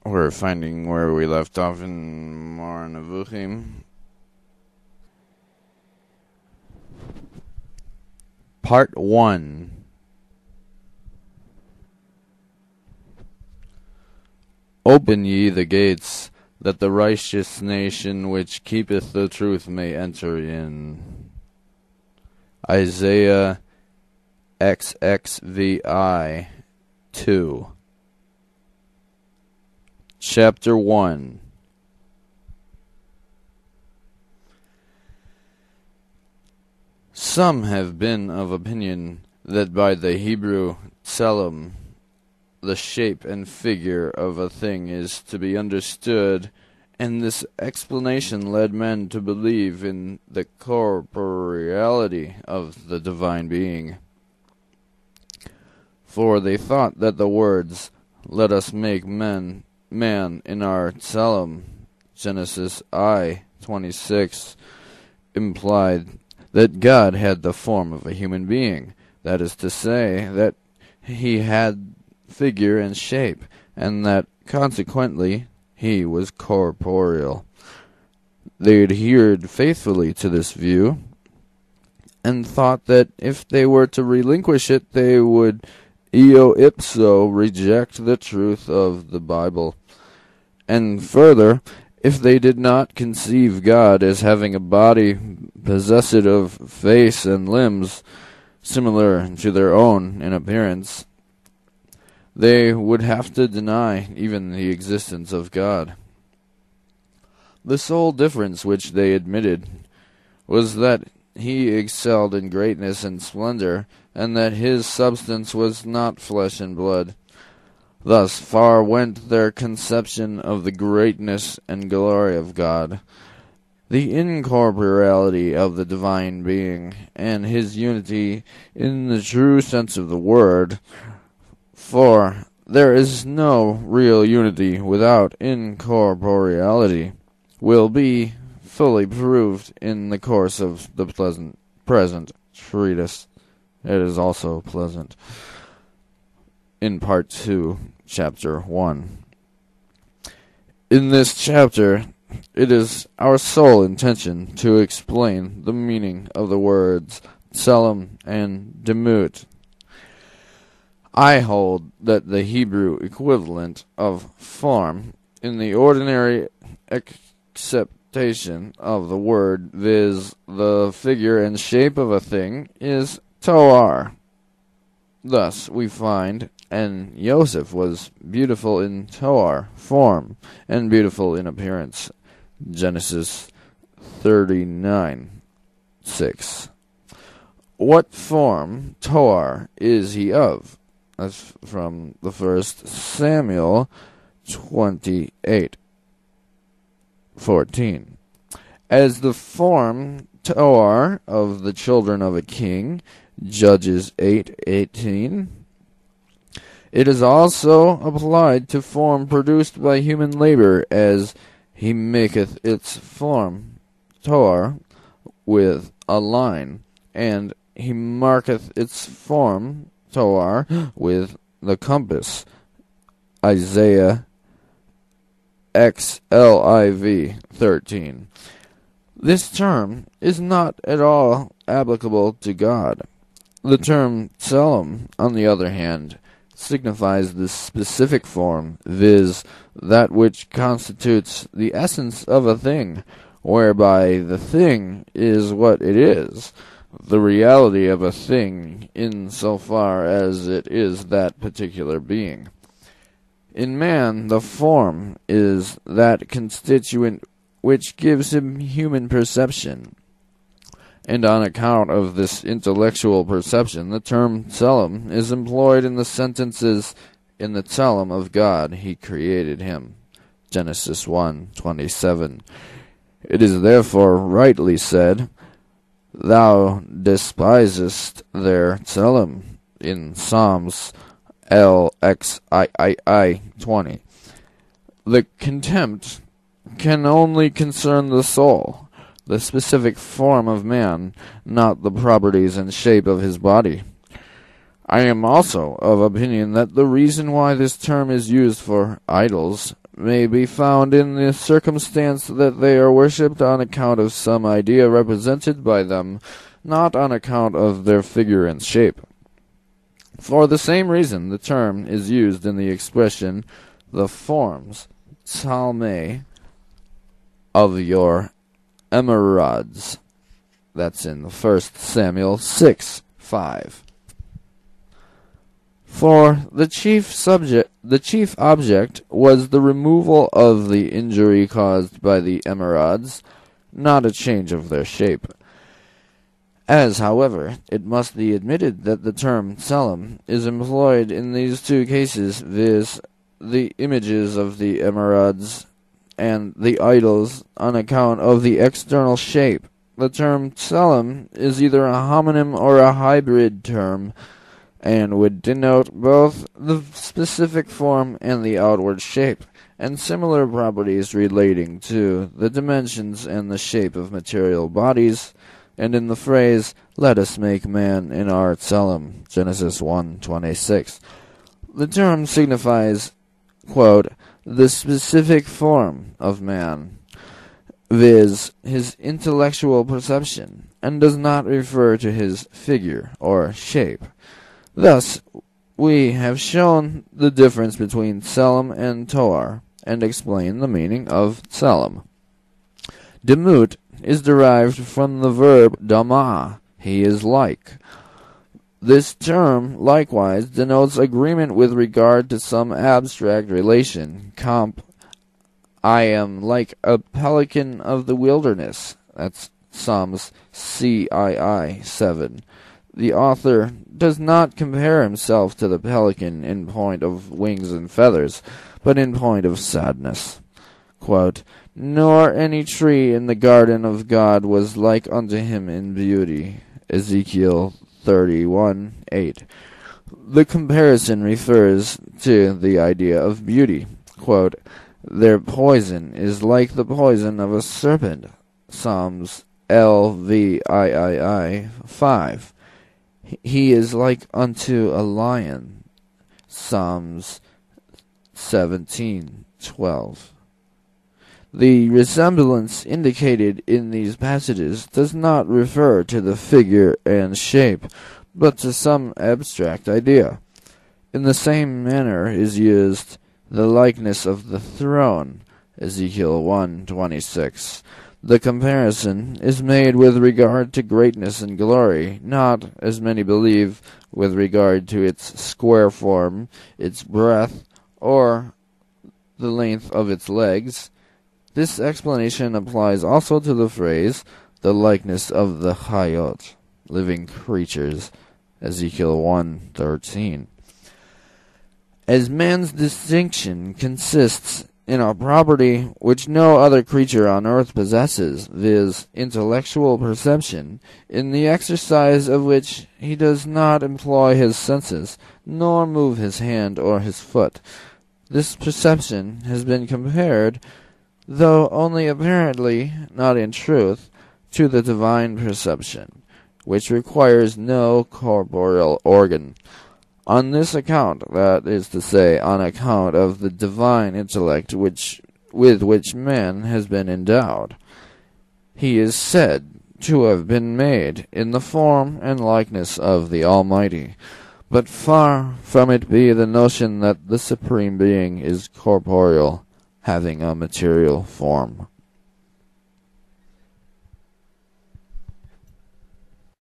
We're finding where we left off in Mar Nevuchim. Part 1. Open ye the gates, that the righteous nation which keepeth the truth may enter in. Isaiah XXVI 2. Chapter 1. Some have been of opinion that by the Hebrew tselem, the shape and figure of a thing is to be understood, and this explanation led men to believe in the corporeality of the divine being. For they thought that the words, "Let us make man in our tselem," Genesis I:26, implied that God had the form of a human being, that is to say, that he had figure and shape, and that consequently he was corporeal. They adhered faithfully to this view, and thought that if they were to relinquish it, they would eo ipso reject the truth of the Bible. And further, if they did not conceive God as having a body possessed of face and limbs similar to their own in appearance, they would have to deny even the existence of God. The sole difference which they admitted was that he excelled in greatness and splendor, and that his substance was not flesh and blood. Thus far went their conception of the greatness and glory of God, the incorporeality of the divine being, and his unity in the true sense of the word. For there is no real unity without incorporeality, will be fully proved in the course of the present treatise. It is also pleasant. In Part 2, Chapter 1. In this chapter, it is our sole intention to explain the meaning of the words tselem and demut. I hold that the Hebrew equivalent of form in the ordinary acceptation of the word, viz., the figure and shape of a thing, is toar. Thus we find, and Joseph was beautiful in toar, form, and beautiful in appearance. Genesis 39:6. What form, toar, is he of? That's from the 1 Samuel 28:14. As the form, toar, of the children of a king, Judges 8:18. It is also applied to form produced by human labor, as he maketh its form, toar, with a line, and he marketh its form, toar, with the compass. Isaiah XLIV 13. This term is not at all applicable to God. The term tselem, on the other hand, signifies the specific form, viz., that which constitutes the essence of a thing, whereby the thing is what it is, the reality of a thing in so far as it is that particular being. In man, the form is that constituent which gives him human perception. And on account of this intellectual perception, the term tselem is employed in the sentences, "In the tselem of God he created him." Genesis 1:27. It is therefore rightly said, "Thou despisest their tselem," in Psalms LXII 20. The contempt can only concern the soul, the specific form of man, not the properties and shape of his body. I am also of opinion that the reason why this term is used for idols may be found in the circumstance that they are worshipped on account of some idea represented by them, not on account of their figure and shape. For the same reason, the term is used in the expression, the forms, psalme, of your emerods. That's in 1 Samuel 6:5. For the chief object was the removal of the injury caused by the emerods, not a change of their shape. As, however, it must be admitted that the term tselem is employed in these two cases, viz., the images of the emerods and the idols, on account of the external shape, the term tselem is either a homonym or a hybrid term, and would denote both the specific form and the outward shape, and similar properties relating to the dimensions and the shape of material bodies. And in the phrase, "Let us make man in our tselem," Genesis 1:26, the term signifies, quote, the specific form of man, viz., his intellectual perception, and does not refer to his figure or shape. Thus, we have shown the difference between tselem and toar, and explained the meaning of tselem. Demut is derived from the verb dama, he is like. This term likewise denotes agreement with regard to some abstract relation, comp, I am like a pelican of the wilderness. That's Psalms CII 7. The author does not compare himself to the pelican in point of wings and feathers, but in point of sadness. Quote, nor any tree in the garden of God was like unto him in beauty. Ezekiel 31:8. The comparison refers to the idea of beauty. Quote, their poison is like the poison of a serpent. Psalms LVII 5. He is like unto a lion. Psalms 17:12. The resemblance indicated in these passages does not refer to the figure and shape, but to some abstract idea. In the same manner is used the likeness of the throne, Ezekiel 1:26. The comparison is made with regard to greatness and glory, not, as many believe, with regard to its square form, its breadth, or the length of its legs. This explanation applies also to the phrase, the likeness of the chayot, living creatures, Ezekiel 1:13. As man's distinction consists in a property which no other creature on earth possesses, viz., intellectual perception, in the exercise of which he does not employ his senses, nor move his hand or his foot, this perception has been compared, though only apparently, not in truth, to the divine perception, which requires no corporeal organ. On this account, that is to say, on account of the divine intellect with which man has been endowed, he is said to have been made in the form and likeness of the Almighty. But far from it be the notion that the Supreme Being is corporeal, having a material form.